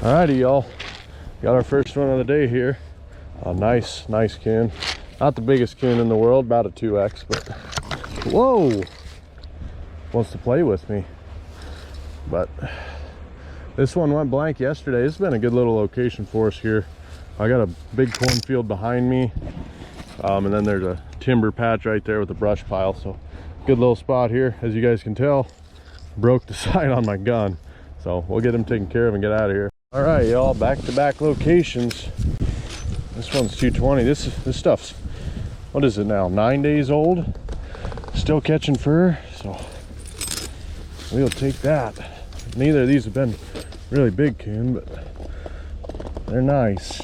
Alrighty, y'all. Got our first one of the day here. A nice coon. Not the biggest coon in the world, about a 2X, but whoa! Wants to play with me. But this one went blank yesterday. It's been a good little location for us here. I got a big cornfield behind me. And then there's a timber patch right there with a brush pile. So good little spot here. As you guys can tell, broke the sight on my gun. So we'll get him taken care of and get out of here. All right, y'all, back-to-back locations. This one's 220. This stuff's, what is it now, 9 days old? Still catching fur, so we'll take that. Neither of these have been really big coon, but they're nice.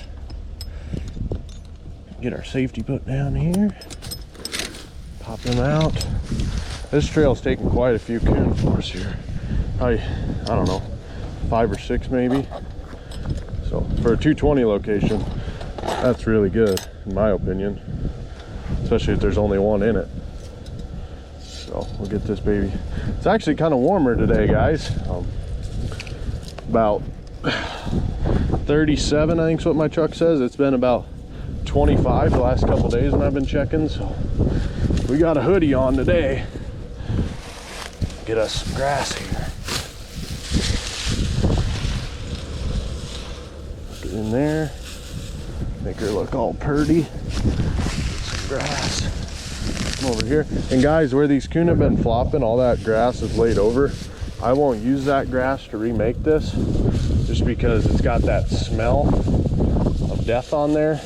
Get our safety put down here. Pop them out. This trail's taking quite a few coon for us here. I don't know, 5 or 6 maybe. So for a 220 location, that's really good in my opinion, especially if there's only one in it. So we'll get this baby. It's actually kind of warmer today, guys. About 37, I think is what my truck says. It's been about 25 the last couple days when I've been checking, so we got a hoodie on today. Get us some grass here. Get in there, make her look all purty. Some grass. Come over here. And guys, where these coon have been flopping, all that grass is laid over. I won't use that grass to remake this, just because it's got that smell of death on there.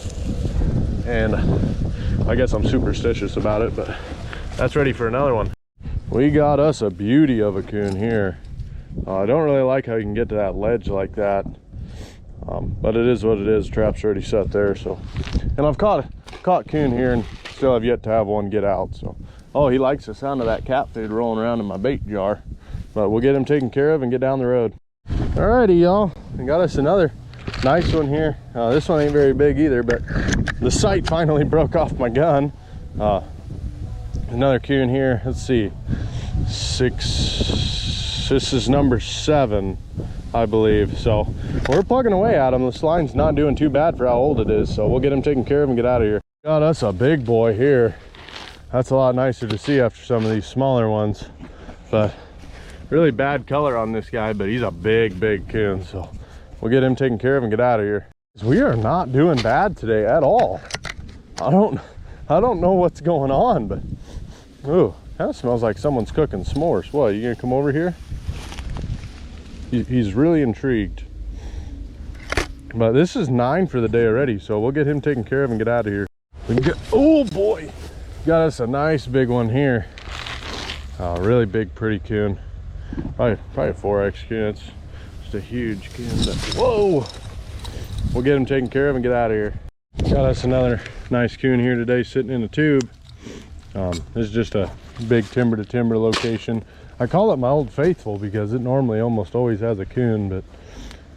And I guess I'm superstitious about it, but that's ready for another one. We got us a beauty of a coon here. I don't really like how you can get to that ledge like that, but it is what it is. Trap's already set there. So, and I've caught coon here and still have yet to have one get out. So, oh, he likes the sound of that cat food rolling around in my bait jar, but we'll get him taken care of and get down the road. Alrighty, y'all, we got us another nice one here. This one ain't very big either, but the sight finally broke off my gun. Another coon here. Let's see, 6. This is number 7, I believe. So we're plugging away at him. This line's not doing too bad for how old it is, so we'll get him taken care of and get out of here. Got us a big boy here. That's a lot nicer to see after some of these smaller ones, but really bad color on this guy, but he's a big coon, so we'll get him taken care of and get out of here. We are not doing bad today at all. I don't know what's going on, but ooh, kind of smells like someone's cooking s'mores. What, you gonna come over here? He's really intrigued. But this is 9 for the day already, so we'll get him taken care of and get out of here. We can get, oh boy, got us a nice big one here. Really big, pretty coon. Probably a 4X coon. It's just a huge coon. But whoa! We'll get him taken care of and get out of here. Got us another nice coon here today, sitting in a tube. This is just a big timber to timber location. I call it my Old Faithful because it normally almost always has a coon, but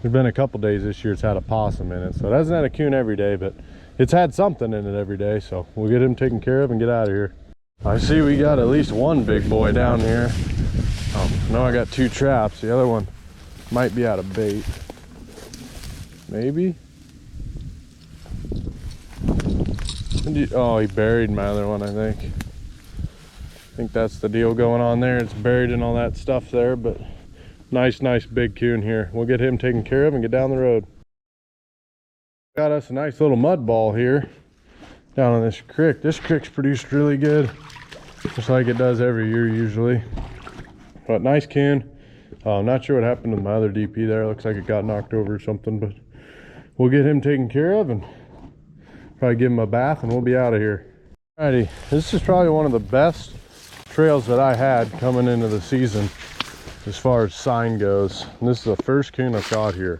there's been a couple days this year it's had a possum in it. So it hasn't had a coon every day, but it's had something in it every day. So we'll get him taken care of and get out of here. I see we got at least one big boy down here. Now I got 2 traps. The other one might be out of bait. Maybe. Oh, he buried my other one, I think. I think that's the deal going on there. It's buried in all that stuff there, but nice big coon here. We'll get him taken care of and get down the road. Got us a nice little mud ball here down on this creek. This creek's produced really good, just like it does every year usually. But nice coon. I'm not sure what happened to my other DP there. Looks like it got knocked over or something, but we'll get him taken care of and probably give him a bath and we'll be out of here. Alrighty, this is probably one of the best trails that I had coming into the season as far as sign goes. And this is the first coon I've got here.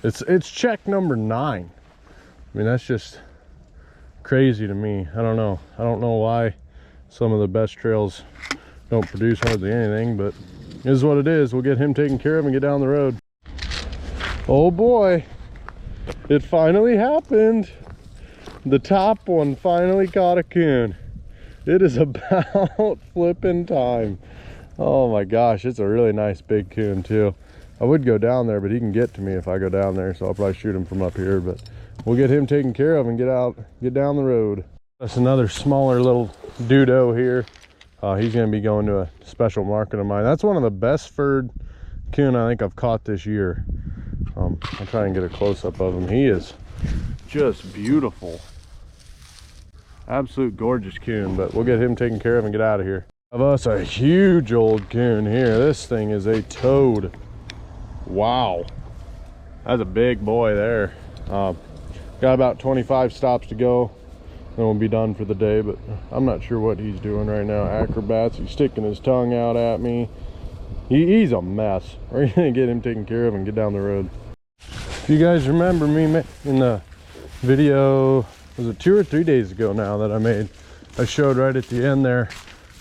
It's check number 9. I mean, that's just crazy to me. I don't know why some of the best trails don't produce hardly anything, but it is what it is. We'll get him taken care of and get down the road. Oh boy, it finally happened. The top one finally caught a coon. It is about flipping time. Oh my gosh, it's a really nice big coon too. I would go down there, but he can get to me if I go down there, so I'll probably shoot him from up here. But we'll get him taken care of and get down the road. That's another smaller little dudo here. He's going to be going to a special market of mine. That's one of the best furred coon I think I've caught this year. I'll try and get a close-up of him. He is just beautiful. Absolute gorgeous coon, but we'll get him taken care of and get out of here. Of us, a huge old coon here. This thing is a toad. Wow. That's a big boy there. Got about 25 stops to go. Then we'll be done for the day, but I'm not sure what he's doing right now. Acrobats, he's sticking his tongue out at me. He's a mess. We're gonna get him taken care of and get down the road. If you guys remember me in the video, was it 2 or 3 days ago now that I made, I showed right at the end there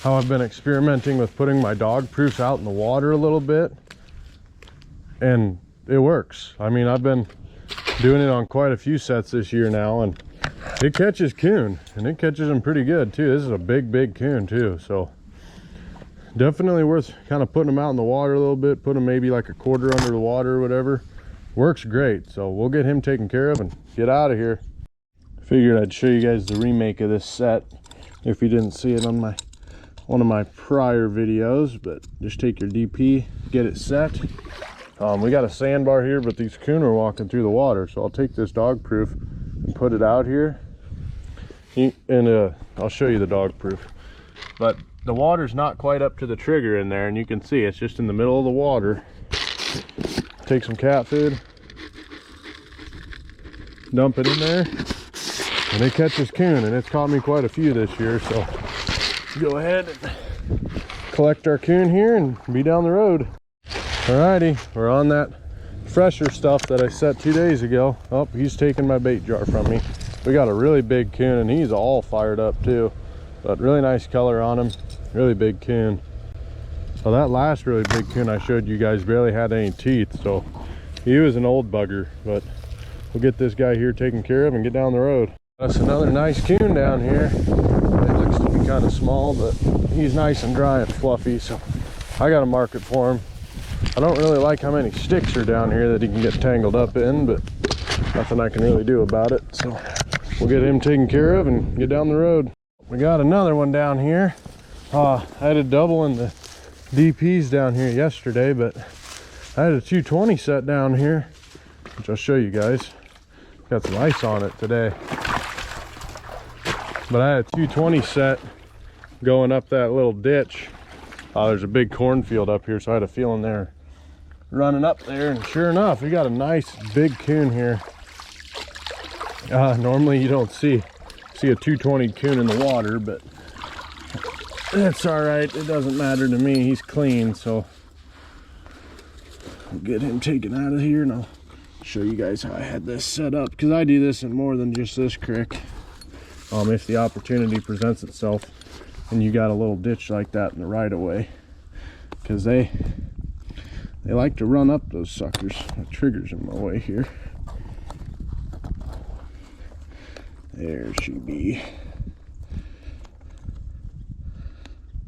how I've been experimenting with putting my dog proofs out in the water a little bit, and it works. I mean, I've been doing it on quite a few sets this year now, and it catches coon, and it catches them pretty good too. This is a big coon too, so definitely worth kind of putting them out in the water a little bit. Put them maybe like a quarter under the water or whatever. Works great. So we'll get him taken care of and get out of here. Figured I'd show you guys the remake of this set if you didn't see it on one of my prior videos. But just take your DP, get it set. We got a sandbar here, but these coon are walking through the water, so I'll take this dog proof and put it out here, and I'll show you the dog proof. But the water's not quite up to the trigger in there, and you can see it's just in the middle of the water. Take some cat food, dump it in there, and it catches coon, and it's caught me quite a few this year. So go ahead and collect our coon here and be down the road. Alrighty, we're on that fresher stuff that I set 2 days ago. Oh, he's taking my bait jar from me. We got a really big coon, and he's all fired up too, but really nice color on him. Really big coon. So that last really big coon I showed you guys barely had any teeth, so he was an old bugger. But we'll get this guy here taken care of and get down the road. That's another nice coon down here. It looks to be kind of small, but he's nice and dry and fluffy, so I got a market for him. I don't really like how many sticks are down here that he can get tangled up in, but nothing I can really do about it. So we'll get him taken care of and get down the road. We got another one down here. I had a double in the DPs down here yesterday, but I had a 220 set down here, which I'll show you guys. Got some ice on it today. But I had a 220 set going up that little ditch. There's a big cornfield up here, so I had a feeling there running up there, and sure enough, we got a nice big coon here. Normally you don't see a 220 coon in the water, but it's all right. It doesn't matter to me. He's clean, so I'll get him taken out of here, and I'll show you guys how I had this set up, because I do this in more than just this creek. If the opportunity presents itself and you got a little ditch like that in the right of way, because they like to run up those suckers. The trigger's in my way here. There she be.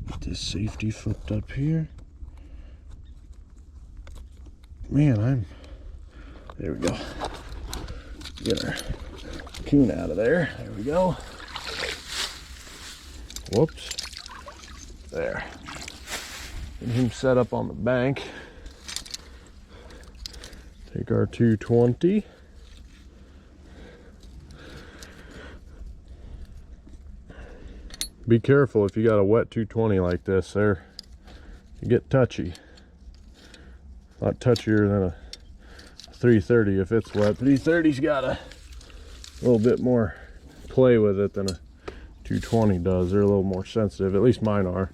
Get this safety flipped up here. Man, there we go. Get our coon out of there. There we go. Whoops. There. Get him set up on the bank. Take our 220. Be careful if you got a wet 220 like this there. You get touchy. A lot touchier than a 330 if it's wet. 330's got a little bit more play with it than a 220 does. They're a little more sensitive, at least mine are.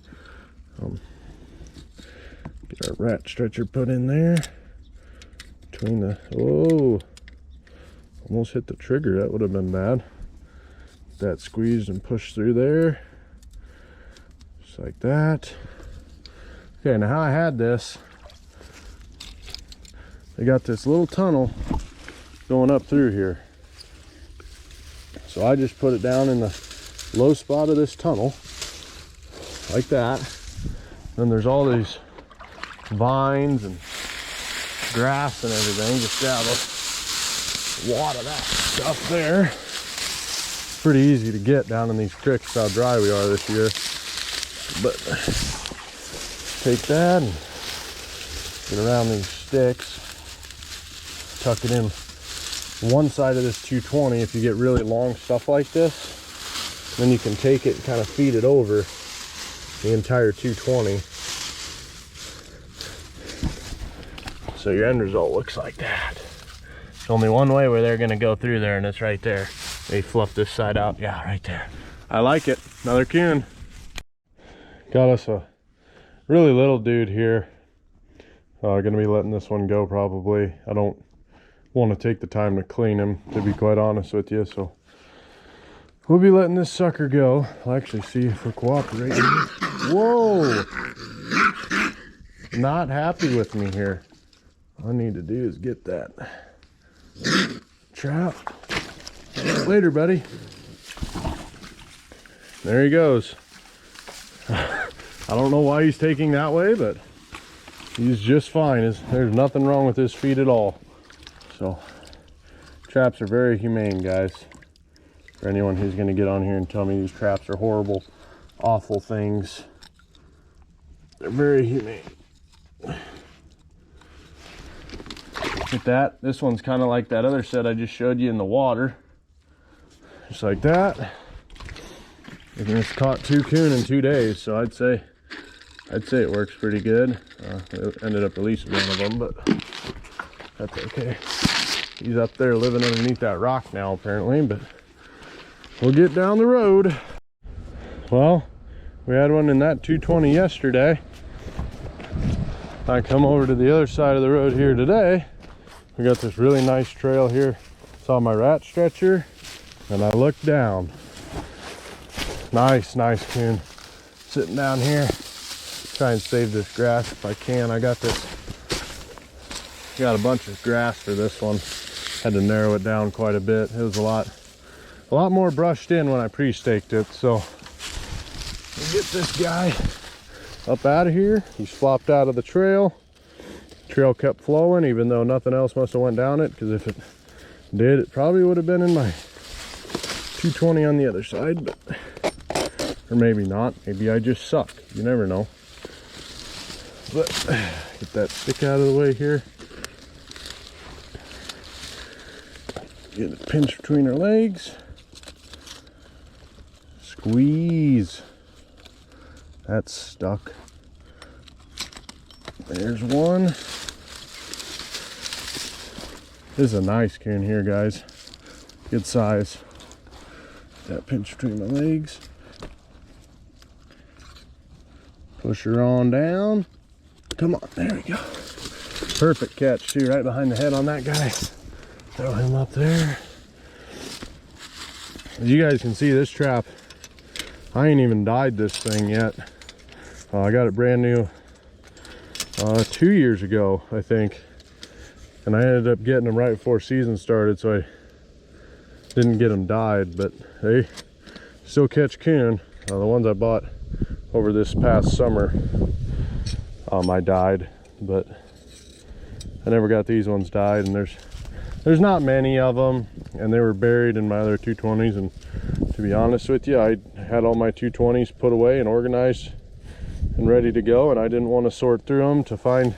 Get our rat stretcher put in there between the, oh, almost hit the trigger. That would have been bad. That squeezed and pushed through there, just like that. Okay, now how I had this, I got this little tunnel going up through here. So I just put it down in the low spot of this tunnel, like that. Then there's all these vines and grass and everything. Just grab a wad of that stuff there. Pretty easy to get down in these creeks, how dry we are this year. But take that and get around these sticks, tuck it in one side of this 220. If you get really long stuff like this, then you can take it and kind of feed it over the entire 220. So your end result looks like that. There's only one way where they're gonna go through there, and it's right there. They fluff this side out. Yeah, right there. I like it. Another coon. Got us a really little dude here. Gonna be letting this one go probably. I don't want to take the time to clean him, to be quite honest with you, so we'll be letting this sucker go. I'll actually see if we're cooperating. Whoa! Not happy with me here. All I need to do is get that trap. Later, buddy. There he goes. I don't know why he's taking that way, but he's just fine. There's nothing wrong with his feet at all. So traps are very humane, guys. For anyone who's going to get on here and tell me these traps are horrible, awful things, they're very humane. Look at that. This one's kind of like that other set I just showed you in the water. Just like that. And it's caught 2 coon in 2 days, so I'd say it works pretty good. It ended up releasing one of them, but that's okay. He's up there living underneath that rock now apparently, but we'll get down the road. Well, we had one in that 220 yesterday. I come over to the other side of the road here today. We got this really nice trail here. Saw my rat stretcher and I looked down. Nice coon sitting down here. Try and save this grass if I can. I got a bunch of grass for this one. Had to narrow it down quite a bit. It was a lot more brushed in when I pre-staked it. So we'll get this guy up out of here. He's flopped out of the trail. Trail kept flowing even though nothing else must have went down it, because if it did, it probably would have been in my 220 on the other side, but or maybe not. Maybe I just suck. You never know. But get that stick out of the way here. Get it pinched between her legs. Squeeze. That's stuck. There's one. This is a nice coon here, guys. Good size. That pinch between my legs. Push her on down. Come on, there we go. Perfect catch too, right behind the head on that guy. Throw him up there. As you guys can see, this trap, I ain't even dyed this thing yet. I got it brand new 2 years ago, I think. And I ended up getting them right before season started, so I didn't get them dyed, but they still catch coon. The ones I bought over this past summer, I dyed, but I never got these ones dyed, and there's not many of them, and they were buried in my other 220s. And to be honest with you, I had all my 220s put away and organized and ready to go, and I didn't want to sort through them to find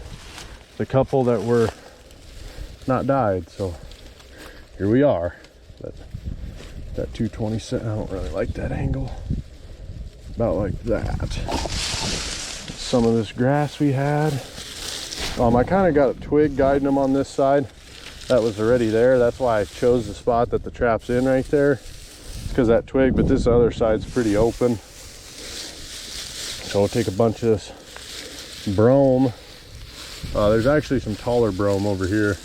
the couple that were not dyed. So here we are. But that 220 set, I don't really like that angle. About like that. Some of this grass we had. I kind of got a twig guiding them on this side. That was already there. That's why I chose the spot that the trap's in right there. It's because that twig, but this other side's pretty open. So we'll take a bunch of this brome. There's actually some taller brome over here.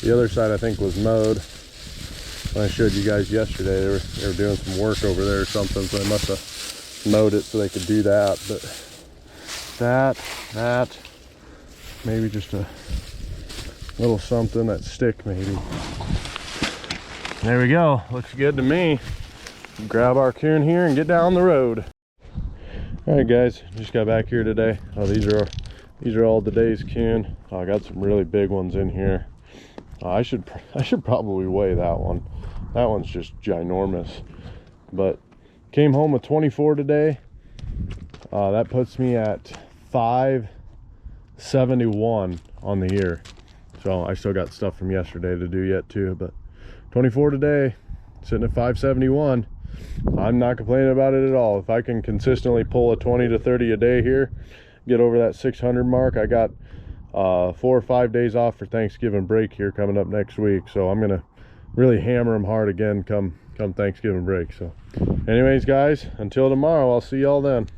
The other side I think was mowed. When I showed you guys yesterday, they were doing some work over there or something, so they must have mowed it so they could do that. But that, maybe just a little something, that stick maybe. There we go, looks good to me. Grab our coon here and get down the road. All right guys, just got back here today. These These are all today's coon. I got some really big ones in here. I should probably weigh that one. That one's just ginormous. But came home with 24 today. That puts me at 571 on the year. So I still got stuff from yesterday to do yet too, but 24 today, sitting at 571. I'm not complaining about it at all. If I can consistently pull a 20 to 30 a day here, get over that 600 mark. I got 4 or 5 days off for Thanksgiving break here coming up next week, so I'm gonna really hammer them hard again come Thanksgiving break. So anyways guys, until tomorrow, I'll see y'all then.